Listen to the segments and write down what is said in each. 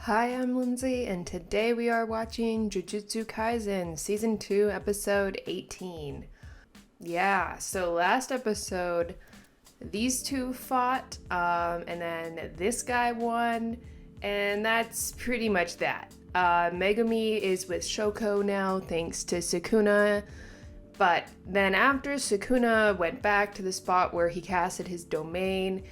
Hi, I'm Lindsay, and today we are watching Jujutsu Kaisen Season 2, Episode 18. Yeah, so last episode, these two fought, and then this guy won, and that's pretty much that. Megumi is with Shoko now, thanks to Sukuna, but then after Sukuna went back to the spot where he casted his domain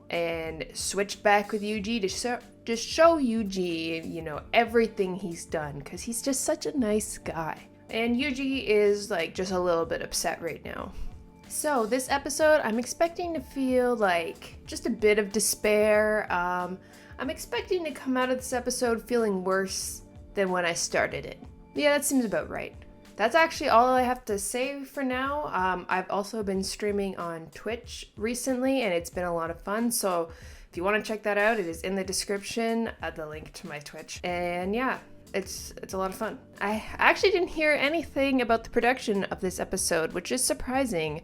and switched back with Yuji to just show Yuji, everything he's done, because he's just such a nice guy. And Yuji is like just a little bit upset right now. So this episode, I'm expecting to feel like just a bit of despair. I'm expecting to come out of this episode feeling worse than when I started it. Yeah, that seems about right. That's actually all I have to say for now. I've also been streaming on Twitch recently, and it's been a lot of fun. So if you want to check that out, it is in the description, the link to my Twitch. And yeah, it's a lot of fun. I actually didn't hear anything about the production of this episode, which is surprising,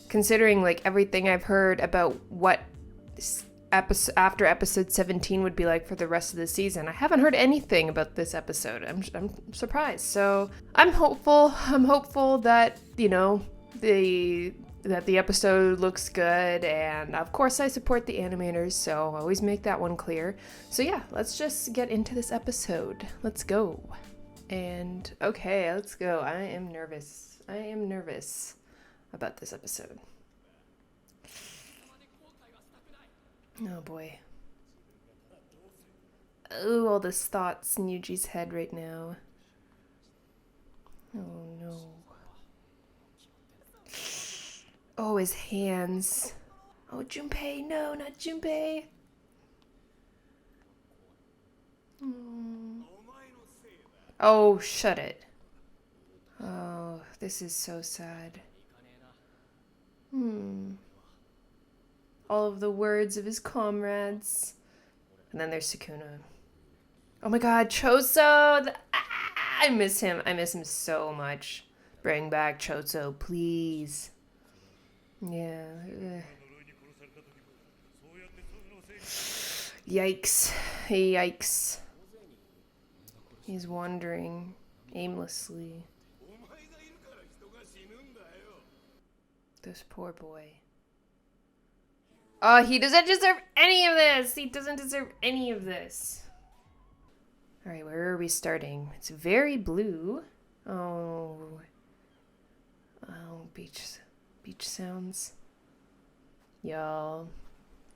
considering like everything I've heard about what after episode 17 would be like for the rest of the season. I haven't heard anything about this episode. I'm surprised. So I'm hopeful. I'm hopeful that, the episode looks good, and of course I support the animators, so I always make that one clear. So yeah, let's just get into this episode. Let's go. And okay, let's go. I am nervous. I am nervous about this episode. Oh boy. Oh, all those thoughts in Yuji's head right now. Oh no. Oh, his hands. Oh, Junpei, no, not Junpei. Oh, shut it. Oh, this is so sad. All of the words of his comrades. And then there's Sukuna. Oh my god, Choso! I miss him. I miss him so much. Bring back Choso, please. Yeah. Yikes. Yikes. He's wandering aimlessly. This poor boy. Oh, he doesn't deserve any of this! He doesn't deserve any of this. Alright, where are we starting? It's very blue. Oh. Oh, beach sounds. Y'all.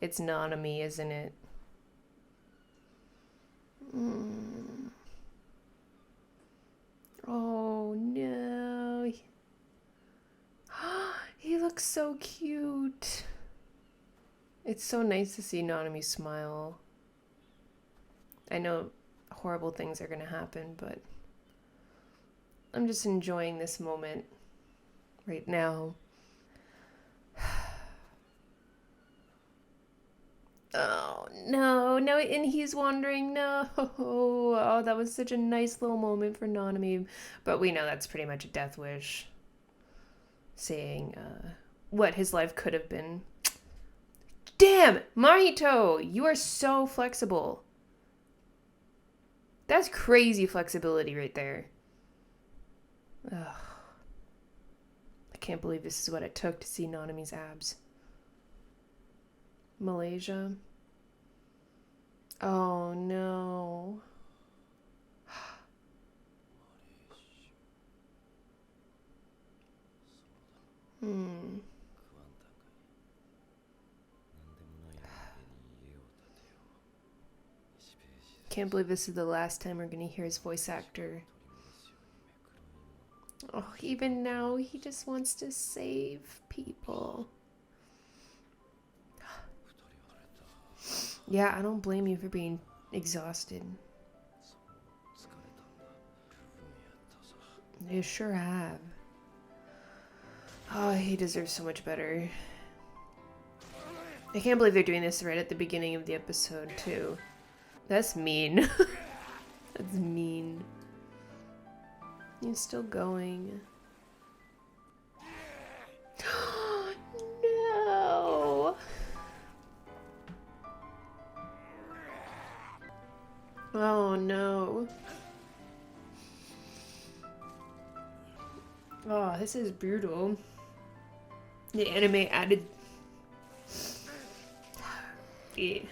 It's Nanami, isn't it? Oh, no. He looks so cute. It's so nice to see Nanami smile. I know horrible things are gonna happen, but I'm just enjoying this moment right now. Oh, no, and he's wandering, no. Oh, that was such a nice little moment for Nanami, but we know that's pretty much a death wish. Saying, what his life could have been. Damn! Mahito! You are so flexible. That's crazy flexibility right there. Ugh. I can't believe this is what it took to see Nanami's abs. Malaysia. Oh no. Can't believe this is the last time we're gonna hear his voice actor. Oh, even now he just wants to save people. Yeah, I don't blame you for being exhausted. You sure have. Oh, he deserves so much better. I can't believe they're doing this right at the beginning of the episode, too. That's mean. That's mean. He's still going. No! Oh no. Oh, this is brutal. The anime added... The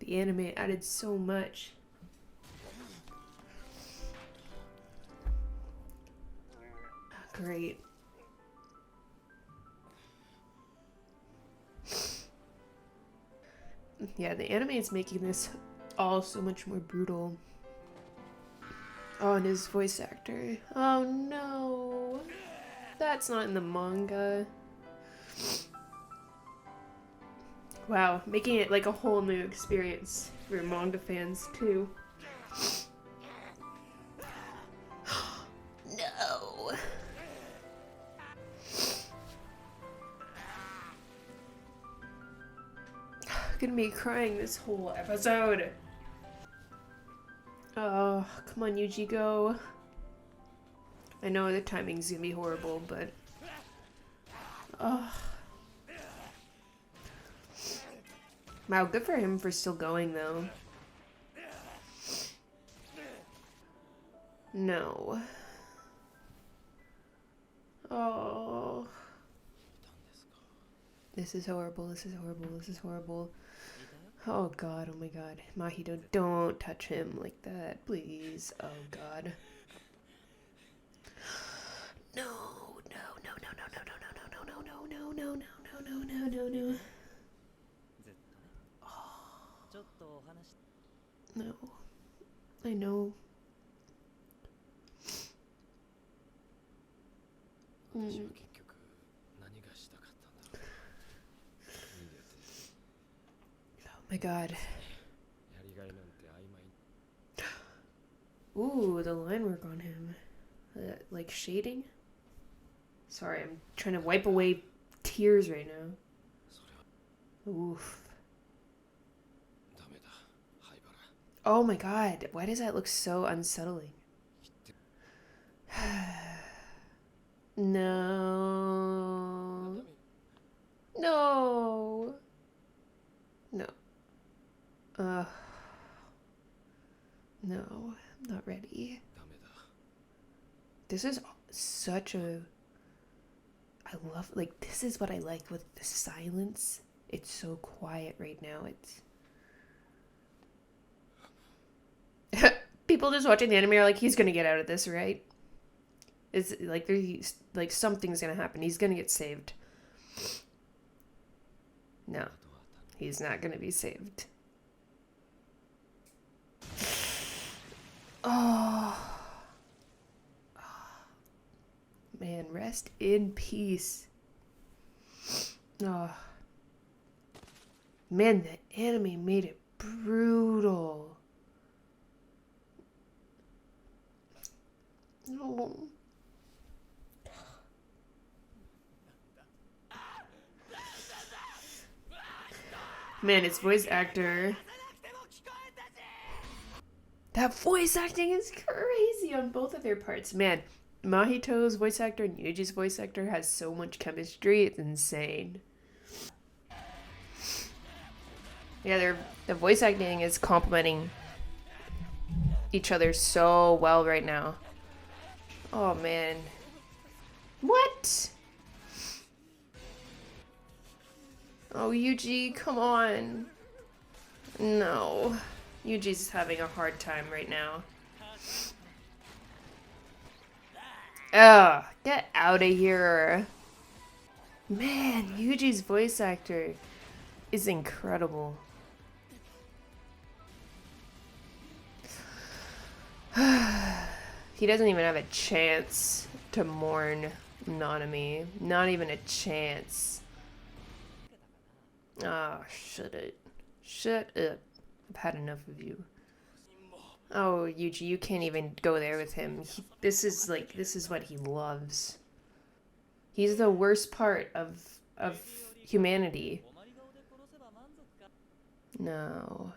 anime added so much. Great. Yeah, the anime is making this all so much more brutal. Oh, and his voice actor. Oh no. That's not in the manga. Wow, making it like a whole new experience for manga fans too. No. Gonna be crying this whole episode. Oh, come on, Yuji, go. I know the timing's gonna be horrible, but... Oh. Wow, good for him for still going, though. No. Oh. This is horrible, this is horrible, this is horrible. Oh god, oh my god. Mahito, don't touch him like that, please. Oh god. No, no, no, no, no, no, no, no, no, no, no, no, no, no, no, no, no, no. No. I know. Oh my god. Ooh, the line work on him. Like shading? Sorry, I'm trying to wipe away tears right now. Oof. Oh my god, why does that look so unsettling? No. No. No. No, I'm not ready. This is such a... I love, like, this is what I like with the silence. It's so quiet right now. It's... People just watching the anime are like, he's gonna get out of this, right? It's like, there's, like, something's gonna happen. He's gonna get saved. No. He's not gonna be saved. Oh. Man, rest in peace. Oh. Man, the anime made it brutal. No. Man, his voice actor. That voice acting is crazy on both of their parts. Man, Mahito's voice actor and Yuji's voice actor has so much chemistry, it's insane. Yeah, the voice acting is complementing each other so well right now. Oh man. What? Oh, Yuji, come on. No. Yuji's having a hard time right now. Ugh, get out of here. Man, Yuji's voice actor is incredible. He doesn't even have a chance to mourn Nanami. Not even a chance. Oh, shut it. Shut up. I've had enough of you. Oh, Yuji, you can't even go there with him. This is what he loves. He's the worst part of humanity. No.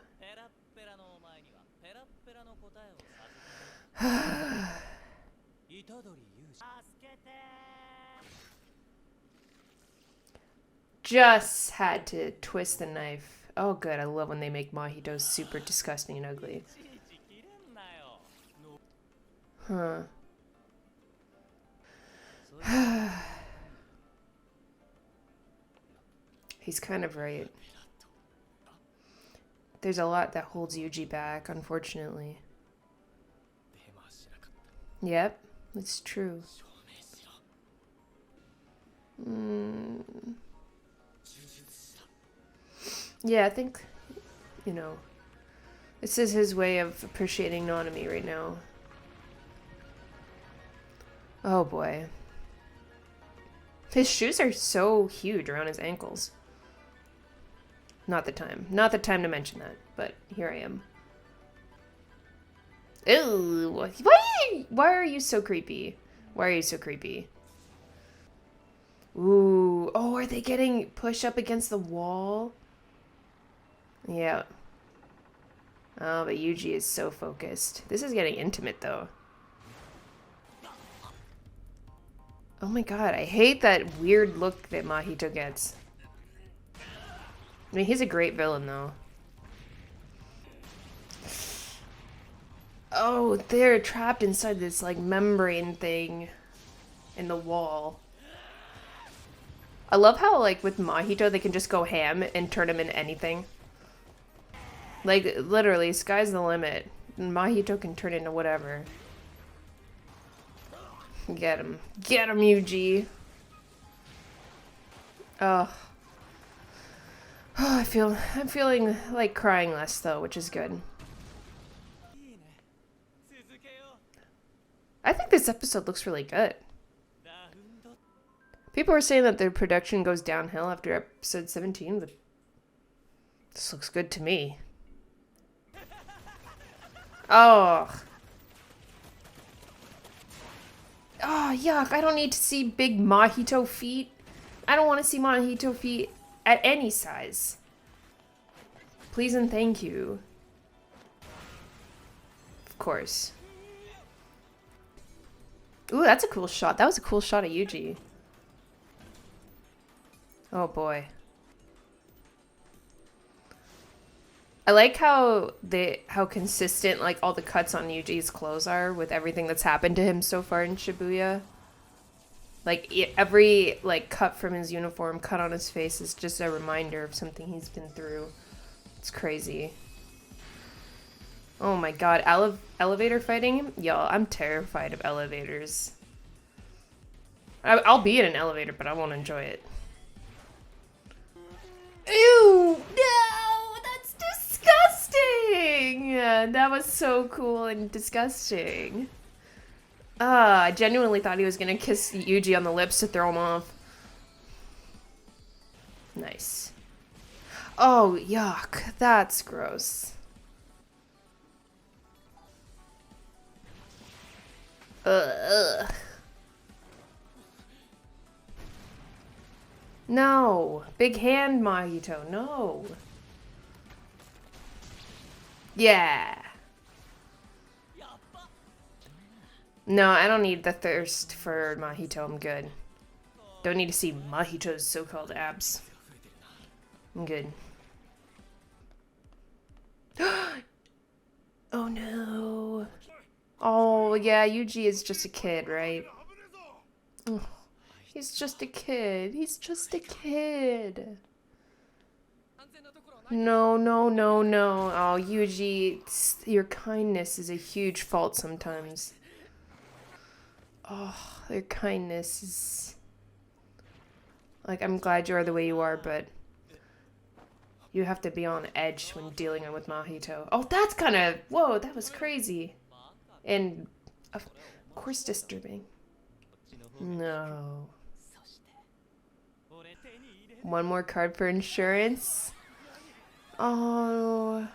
Just had to twist the knife Oh, good. I love when they make mojitos super disgusting and ugly. Huh. He's kind of right. There's a lot that holds Yuji back, unfortunately. Yep, it's true. Yeah, I think, this is his way of appreciating Nanami right now. Oh boy. His shoes are so huge around his ankles. Not the time. Not the time to mention that, but here I am. Ew! Why are you so creepy? Why are you so creepy? Ooh. Oh, are they getting pushed up against the wall? Yeah. Oh, but Yuji is so focused. This is getting intimate, though. Oh my god, I hate that weird look that Mahito gets. I mean, he's a great villain, though. Oh, they're trapped inside this, like, membrane thing in the wall. I love how, like, with Mahito, they can just go ham and turn him into anything. Like, literally, sky's the limit. Mahito can turn into whatever. Get him. Get him, Yuji. Oh. Oh, I'm feeling like crying less, though, which is good. I think this episode looks really good. People are saying that their production goes downhill after episode 17, but this looks good to me. Oh. Oh, yuck. I don't need to see big Mahito feet. I don't want to see Mahito feet at any size. Please and thank you. Of course. Ooh, that's a cool shot. That was a cool shot of Yuji. Oh boy. I like how consistent like all the cuts on Yuji's clothes are with everything that's happened to him so far in Shibuya. Like every like cut from his uniform, cut on his face is just a reminder of something he's been through. It's crazy. Oh my god, elevator fighting? Y'all, I'm terrified of elevators. I'll be in an elevator, but I won't enjoy it. Ew! No! That's disgusting! Yeah, that was so cool and disgusting. I genuinely thought he was gonna kiss Yuji on the lips to throw him off. Nice. Oh, yuck. That's gross. Ugh. No. Big hand, Mahito. No. Yeah. No, I don't need the thirst for Mahito. I'm good. Don't need to see Mahito's so-called abs. I'm good. Oh no. Oh yeah, Yuji is just a kid, right? Oh, he's just a kid. He's just a kid. No, no, no, no. Oh, Yuji, your kindness is a huge fault sometimes. Oh, your kindness is... Like, I'm glad you are the way you are, but... You have to be on edge when dealing with Mahito. Oh, that's kind of... Whoa, that was crazy. And, of course, disturbing. No. One more card for insurance. Oh.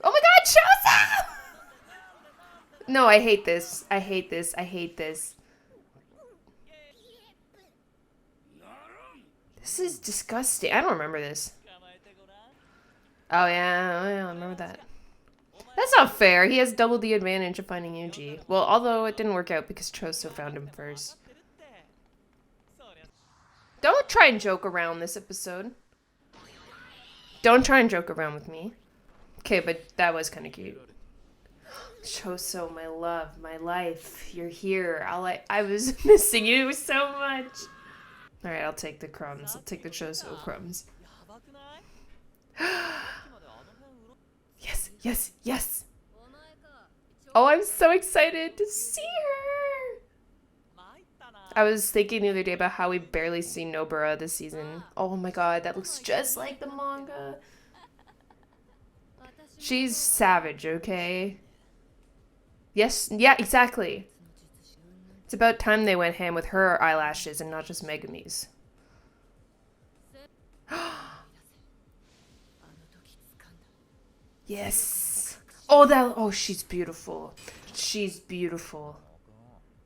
Oh my god, Choso! No, I hate this. I hate this. I hate this. This is disgusting. I don't remember this. Oh yeah, I remember that. That's not fair. He has double the advantage of finding Yuji. Well, although it didn't work out because Choso found him first. Don't try and joke around this episode. Don't try and joke around with me. Okay, but that was kind of cute. Choso, my love, my life, you're here. I was missing you so much. All right, I'll take the crumbs. I'll take the Choso crumbs. Yes, yes, yes. Oh, I'm so excited to see her. I was thinking the other day about how we barely see Nobara this season. Oh my god, that looks just like the manga. She's savage, okay? Yes, yeah, exactly. It's about time they went ham with her eyelashes and not just Megami's. Yes. Oh, she's beautiful. She's beautiful.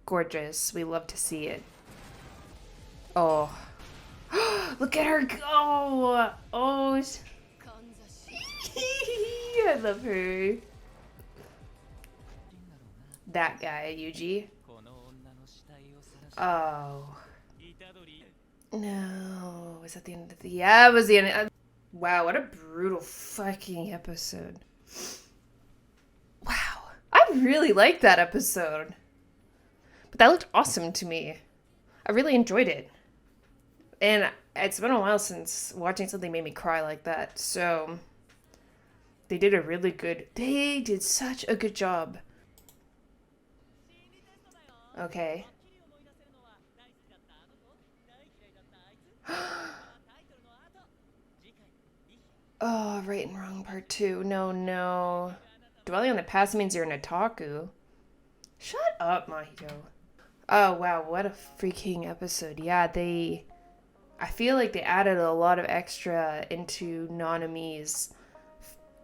Gorgeous. We love to see it. Oh. Look at her go. Oh. I love her. That guy, Yuji. Oh. No. Was that the end of the... Yeah, it was the end. Wow, what a brutal fucking episode. Wow. I really liked that episode. But that looked awesome to me. I really enjoyed it. And it's been a while since watching something made me cry like that. So they did they did such a good job. Okay. Oh, right and wrong part 2. No. Dwelling on the past means you're an otaku. Shut up, Mahito. Oh, wow, what a freaking episode. Yeah, I feel like they added a lot of extra into Nanami's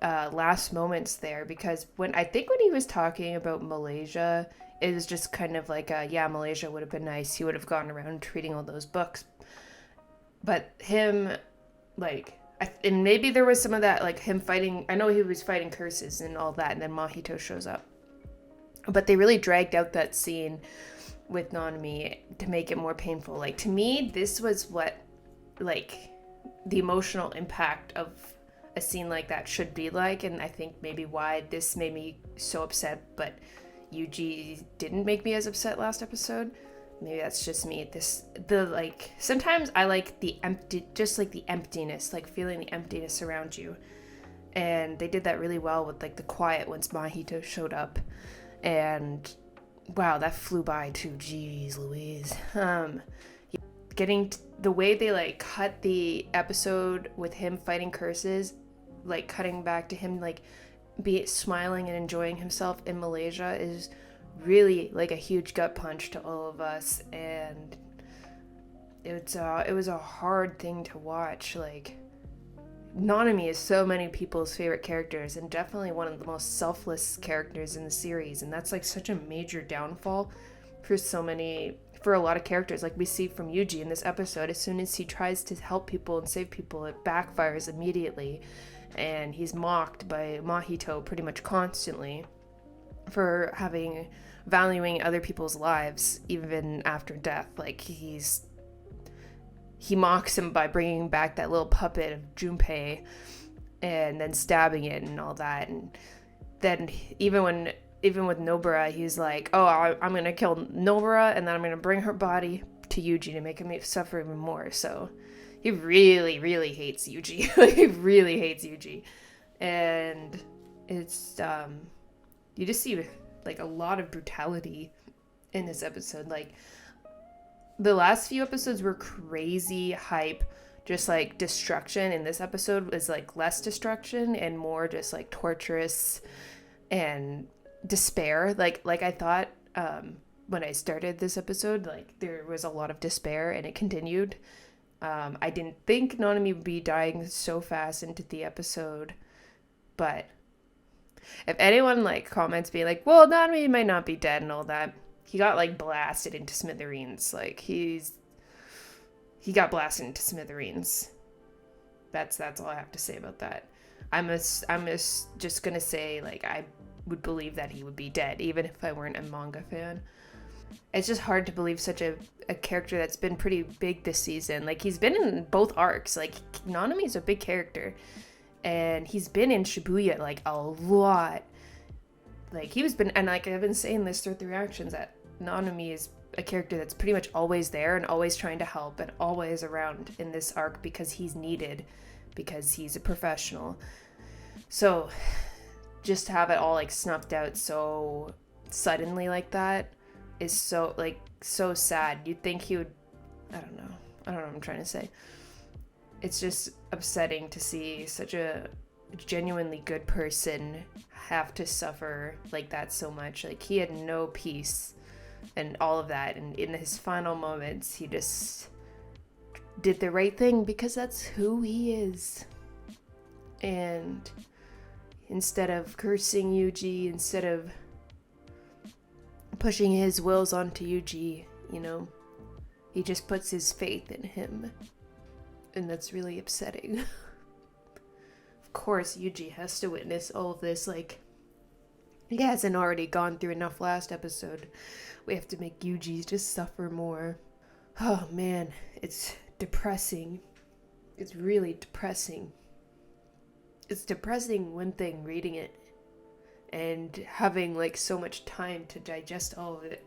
last moments there, because when he was talking about Malaysia, it was just kind of like, yeah, Malaysia would have been nice. He would have gone around reading all those books. But him, like... and maybe there was some of that, like him fighting. I know he was fighting curses and all that, and then Mahito shows up. But they really dragged out that scene with Nanami to make it more painful. Like, to me, this was what, like, the emotional impact of a scene like that should be like. And I think maybe why this made me so upset, but Yuji didn't make me as upset last episode. Maybe that's just me. Sometimes I like the emptiness, like feeling the emptiness around you. And they did that really well with, like, the quiet once Mahito showed up. And wow, that flew by too. Jeez Louise. The way they, like, cut the episode with him fighting curses, like cutting back to him, like, smiling and enjoying himself in Malaysia is really, like, a huge gut punch to all of us. And it was a hard thing to watch. Like, Nanami is so many people's favorite characters, and definitely one of the most selfless characters in the series, and that's, like, such a major downfall for a lot of characters. Like we see from Yuji in this episode, as soon as he tries to help people and save people, it backfires immediately, and he's mocked by Mahito pretty much constantly for valuing other people's lives even after death. Like, he mocks him by bringing back that little puppet of Junpei and then stabbing it and all that. And then even with Nobara, he's like, oh, I'm gonna kill Nobara and then I'm gonna bring her body to Yuji to make him suffer even more. So he really, really hates Yuji. He really hates Yuji. And it's you just see, like, a lot of brutality in this episode. Like, the last few episodes were crazy hype, just, like, destruction. And this episode was, like, less destruction and more just, like, torturous and despair. Like I thought when I started this episode, like, there was a lot of despair, and it continued. I didn't think Nanami would be dying so fast into the episode, but if anyone, like, comments being like, well, Nanami might not be dead and all that, he got, like, blasted into smithereens. Like, he got blasted into smithereens. That's all I have to say about that. I'm just gonna say, like, I would believe that he would be dead, even if I weren't a manga fan. It's just hard to believe such a character that's been pretty big this season. Like, he's been in both arcs. Like, Nanami's a big character. And he's been in Shibuya like a lot. Like and like I've been saying this throughout the reactions, that Nanami is a character that's pretty much always there and always trying to help and always around in this arc because he's needed, because he's a professional. So just to have it all like snuffed out so suddenly like that is so sad. You'd think he would, I don't know what I'm trying to say. It's just upsetting to see such a genuinely good person have to suffer like that so much. Like, he had no peace and all of that, and in his final moments he just did the right thing because that's who he is. And instead of cursing Yuji, instead of pushing his wills onto Yuji, he just puts his faith in him. And that's really upsetting. Of course, Yuji has to witness all of this. Like, he hasn't already gone through enough last episode. We have to make Yuji just suffer more. Oh man, it's depressing. It's really depressing. It's depressing, one thing, reading it and having like so much time to digest all of it,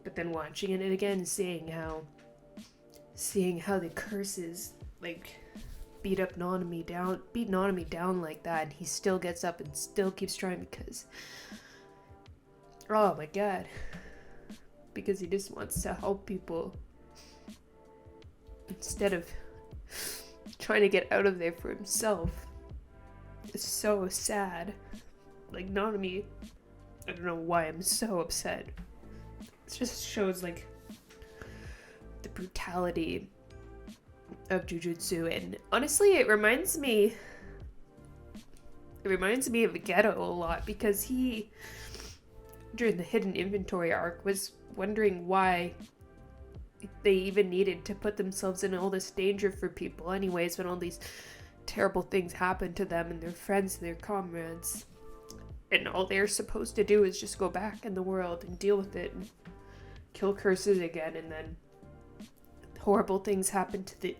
but then watching it again, seeing how the curses like beat Nanami down like that, and he still gets up and still keeps trying because, oh my god, because he just wants to help people instead of trying to get out of there for himself. It's so sad. Like, Nanami, I don't know why I'm so upset. It just shows like the brutality of Jujutsu, and honestly it reminds me of Ghetto a lot, because he, during the hidden inventory arc, was wondering why they even needed to put themselves in all this danger for people anyways, when all these terrible things happen to them and their friends and their comrades, and all they're supposed to do is just go back in the world and deal with it and kill curses again, and then horrible things happen to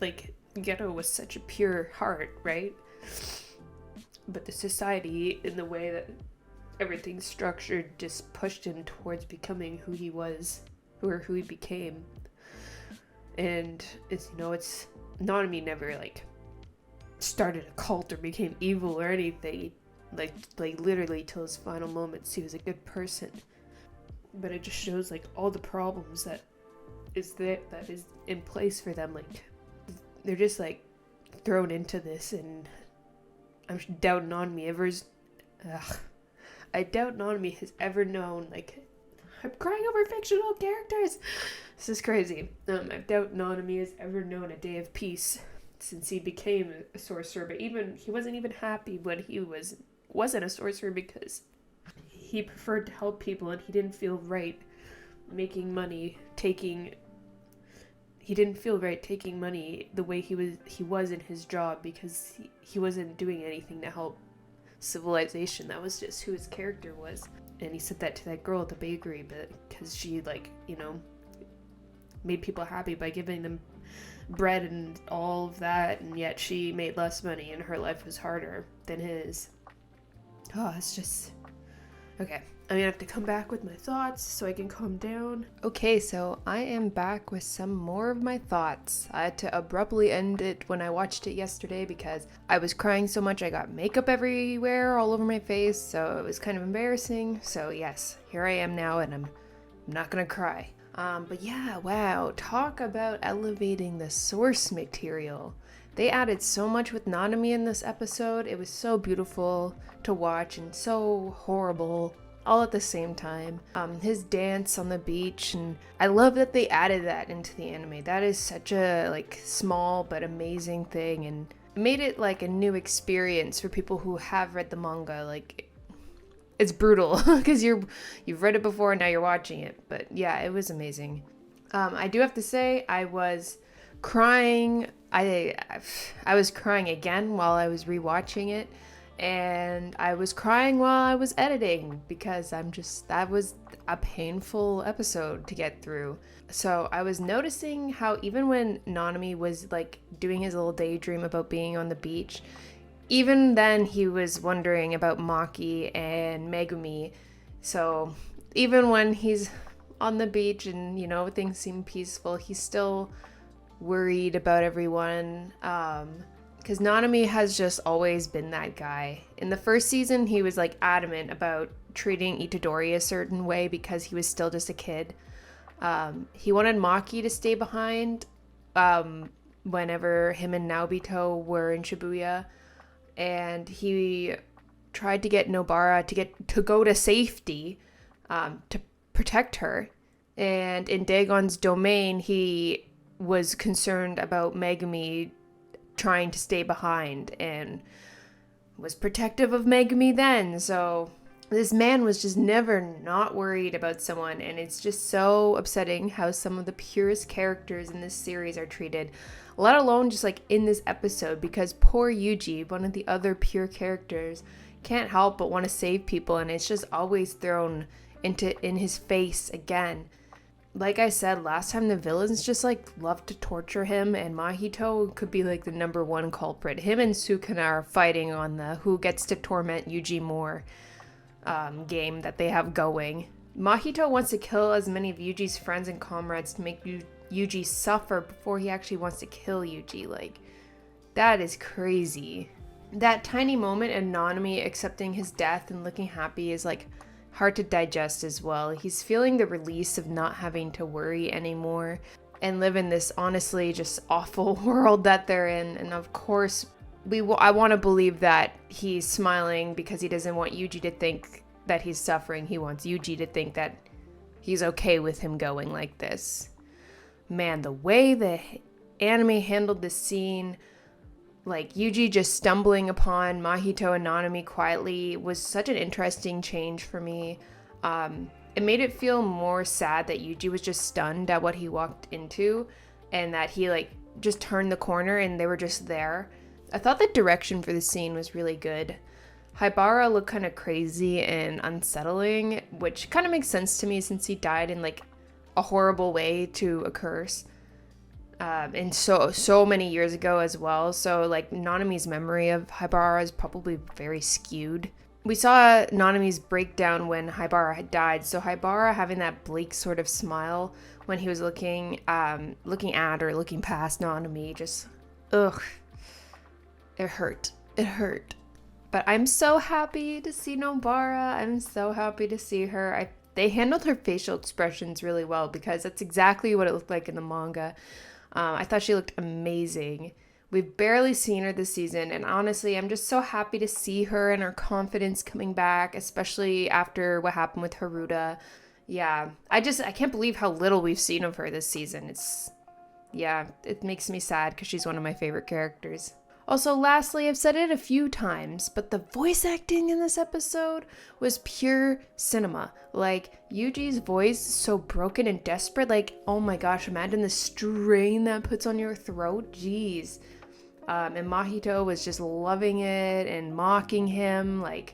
Ghetto was such a pure heart, right? But the society, in the way that everything's structured, just pushed him towards becoming who he was, or who he became. And it's Nanami never started a cult or became evil or anything. Like literally till his final moments, he was a good person. But it just shows all the problems that is in place for them. They're just thrown into this, and I doubt Nanami has ever known, I'm crying over fictional characters. This is crazy. I doubt Nanami has ever known a day of peace since he became a sorcerer. But he wasn't even happy when he wasn't a sorcerer, because he preferred to help people, and he didn't feel right making money, he didn't feel right taking money the way he was in his job, because he wasn't doing anything to help civilization. That was just who his character was. And he said that to that girl at the bakery, but because she made people happy by giving them bread and all of that, and yet she made less money and her life was harder than his. Oh, it's just okay. I'm gonna have to come back with my thoughts so I can calm down. Okay, so I am back with some more of my thoughts. I had to abruptly end it when I watched it yesterday because I was crying so much. I got makeup everywhere, all over my face, so it was kind of embarrassing. So yes, here I am now, and I'm not gonna cry. But yeah, wow, talk about elevating the source material. They added so much with Nanami in this episode. It was so beautiful to watch and so horrible all at the same time. His dance on the beach, and I love that they added that into the anime. That is such a small but amazing thing, and made it a new experience for people who have read the manga. It's brutal because you've read it before and now you're watching it, but yeah, it was amazing. I do have to say I was crying. I was crying again while I was rewatching it, and I was crying while I was editing because that was a painful episode to get through. So I was noticing how even when Nanami was doing his little daydream about being on the beach, even then he was wondering about Maki and Megumi. So even when he's on the beach and, things seem peaceful, he's still worried about everyone. Because Nanami has just always been that guy. In the first season, he was like adamant about treating Itadori a certain way because he was still just a kid. He wanted Maki to stay behind whenever him and Naobito were in Shibuya. And he tried to get Nobara to go to safety to protect her. And in Dagon's domain, he was concerned about Megumi trying to stay behind and was protective of Megumi then. So this man was just never not worried about someone, and it's just so upsetting how some of the purest characters in this series are treated, let alone just like in this episode, because poor Yuji, one of the other pure characters, can't help but want to save people, and it's just always thrown in his face again. Like I said last time, the villains just like love to torture him, and Mahito could be like the number one culprit. Him and Sukuna are fighting on the who gets to torment Yuji more game that they have going. Mahito wants to kill as many of Yuji's friends and comrades to make Yuji suffer before he actually wants to kill Yuji. Like, that is crazy. That tiny moment in Nanami accepting his death and looking happy is like hard to digest as well. He's feeling the release of not having to worry anymore and live in this honestly just awful world that they're in. And of course, I want to believe that he's smiling because he doesn't want Yuji to think that he's suffering. He wants Yuji to think that he's okay with him going like this. Man, the way the anime handled this scene, like Yuji just stumbling upon Mahito and Nanami quietly, was such an interesting change for me. It made it feel more sad that Yuji was just stunned at what he walked into and that he like just turned the corner and they were just there. I thought the direction for the scene was really good. Haibara looked kind of crazy and unsettling, which kind of makes sense to me since he died in like a horrible way to a curse. And so many years ago as well. So like Nanami's memory of Haibara is probably very skewed. We saw Nanami's breakdown when Haibara had died. So Haibara having that bleak sort of smile when he was looking at or looking past Nanami, just ugh. It hurt. But I'm so happy to see Nobara. I'm so happy to see her. They handled her facial expressions really well because that's exactly what it looked like in the manga. I thought she looked amazing. We've barely seen her this season, and honestly, I'm just so happy to see her and her confidence coming back, especially after what happened with Haruta. Yeah, I can't believe how little we've seen of her this season. It makes me sad because she's one of my favorite characters. Also, lastly, I've said it a few times, but the voice acting in this episode was pure cinema. Like, Yuji's voice is so broken and desperate. Like, oh my gosh, imagine the strain that puts on your throat. Jeez. And Mahito was just loving it and mocking him. Like,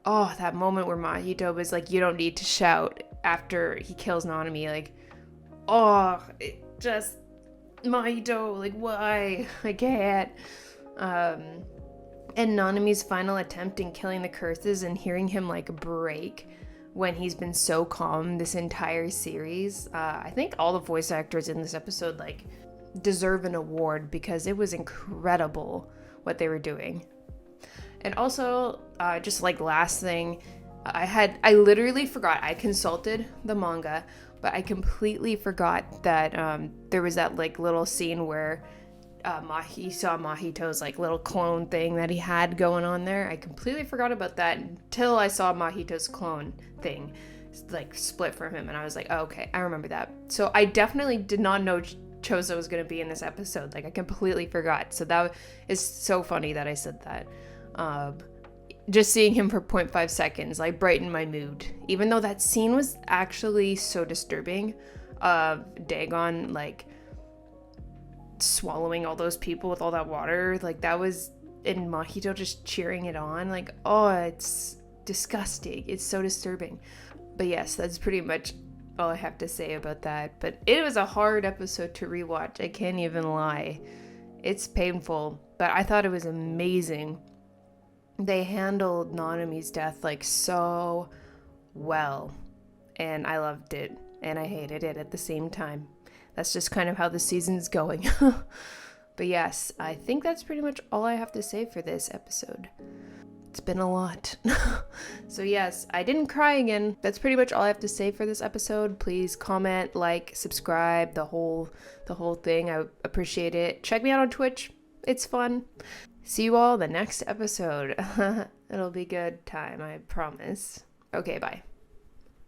oh, that moment where Mahito was like, you don't need to shout after he kills Nanami. Like, oh, it just... Mahito, like, why? I can't. And Nanami's final attempt in killing the curses and hearing him, like, break when he's been so calm this entire series. I think all the voice actors in this episode, like, deserve an award because it was incredible what they were doing. And also, just, like, last thing, I literally forgot. I consulted the manga, but I completely forgot that there was that like little scene where he saw Mahito's like little clone thing that he had going on there. I completely forgot about that until I saw Mahito's clone thing like split from him, and I was like, oh, okay, I remember that. So I definitely did not know Choso was going to be in this episode. Like, I completely forgot. So that is so funny that I said that. Just seeing him for 0.5 seconds, like, brightened my mood. Even though that scene was actually so disturbing of Dagon, like, swallowing all those people with all that water. Like, that was... And Mahito just cheering it on. Like, oh, it's disgusting. It's so disturbing. But yes, that's pretty much all I have to say about that. But it was a hard episode to rewatch. I can't even lie. It's painful. But I thought it was amazing. They handled Nanami's death like so well, and I loved it and I hated it at the same time. That's just kind of how the season's going. But yes, I think that's pretty much all I have to say for this episode. It's been a lot. So yes, I didn't cry again. That's pretty much all I have to say for this episode. Please comment, like, subscribe, the whole thing. I appreciate it. Check me out on Twitch. It's fun. See you all the next episode. It'll be good time, I promise. Okay, bye.